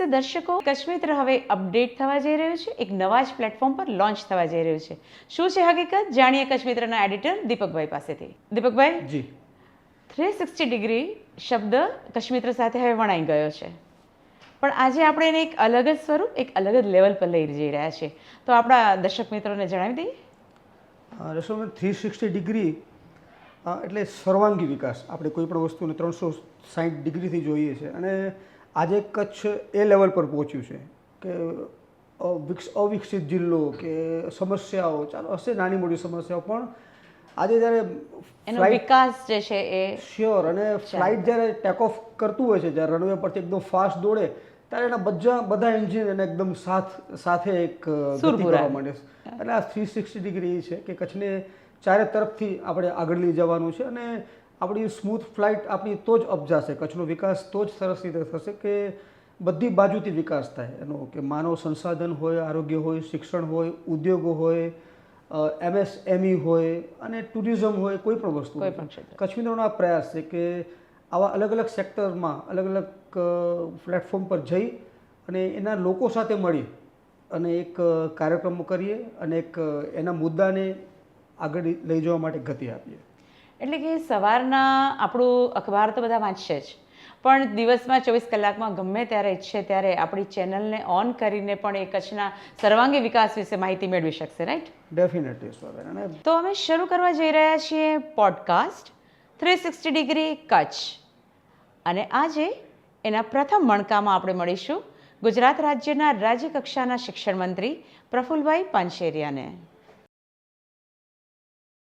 નમસ્તે દર્શકો, કચ્છ મિત્ર હવે અપડેટ થવા જઈ રહ્યું છે, એક નવા જ પ્લેટફોર્મ પર લોન્ચ થવા જઈ રહ્યું છે. શું છે હકીકત, જાણીએ કચ્છ મિત્રના એડિટર દીપકભાઈ પાસેથી. દીપકભાઈ જી, 360 ડિગ્રી શબ્દ કચ્છ મિત્ર સાથે હવે વણાઈ ગયો છે, પણ આજે આપણે એને એક અલગ જ સ્વરૂપ, એક અલગ જ લેવલ પર લઈ જઈ રહ્યા છીએ. તો આપણા દર્શક મિત્રોને જણાવી દઈએ. રસોઈમાં 360 ડિગ્રી એટલે સર્વાંગી વિકાસ. આપણે કોઈ પણ વસ્તુને 360 ડિગ્રીથી જોઈએ છે અને આજે કચ્છ એ લેવલ પર પહોંચ્યું છે કે અવિકસિત જિલ્લો કે સમસ્યાઓ ચાલો હશે, નાની મોટી સમસ્યાઓ, પણ આજે જ્યારે એનો વિકાસ જે છે એ શ્યોર, અને ફ્લાઇટ જ્યારે ટેક ઓફ કરતું હોય છે, જ્યારે રનવે પરથી એકદમ ફાસ્ટ દોડે ત્યારે એના બધા એન્જિન એને એકદમ સાથે એક ગતિ કરવા માંડે છે. એટલે આ 360 ડિગ્રી છે કે કચ્છને ચારે તરફથી આપણે આગળ લઈ જવાનું છે અને આપણી સ્મૂથ ફ્લાઇટ આપણી તો જ અપજાશે, કચ્છનો વિકાસ તો જ સરસ રીતે થશે કે બધી બાજુથી વિકાસ થાય એનો, કે માનવ સંસાધન હોય, આરોગ્ય હોય, શિક્ષણ હોય, ઉદ્યોગો હોય, MSME હોય અને ટુરિઝમ હોય, કોઈ પણ વસ્તુ. કચ્છ મિત્રોનો આ પ્રયાસ છે કે આવા અલગ અલગ સેક્ટરમાં અલગ અલગ પ્લેટફોર્મ પર જઈ અને એના લોકો સાથે મળી અને એક કાર્યક્રમો કરીએ અને એક એના મુદ્દાને આગળ લઈ જવા માટે ગતિ આપીએ. એટલે કે સવારના આપણું અખબાર તો બધા વાંચશે જ, પણ દિવસમાં 24 કલાકમાં ગમે ત્યારે ઈચ્છે ત્યારે આપણી ચેનલને ઓન કરીને પણ એ કચ્છના સર્વાંગી વિકાસ વિશે માહિતી મેળવી શકશે, રાઈટ? Definitely sir. અને તો અમે શરૂ કરવા જઈ રહ્યા છીએ પોડકાસ્ટ 360 ડિગ્રી કચ્છ, અને આજે એના પ્રથમ મણકામાં આપણે મળીશું ગુજરાત રાજ્યના રાજ્ય કક્ષાના શિક્ષણ મંત્રી પ્રફુલભાઈ પાનશેરિયાને.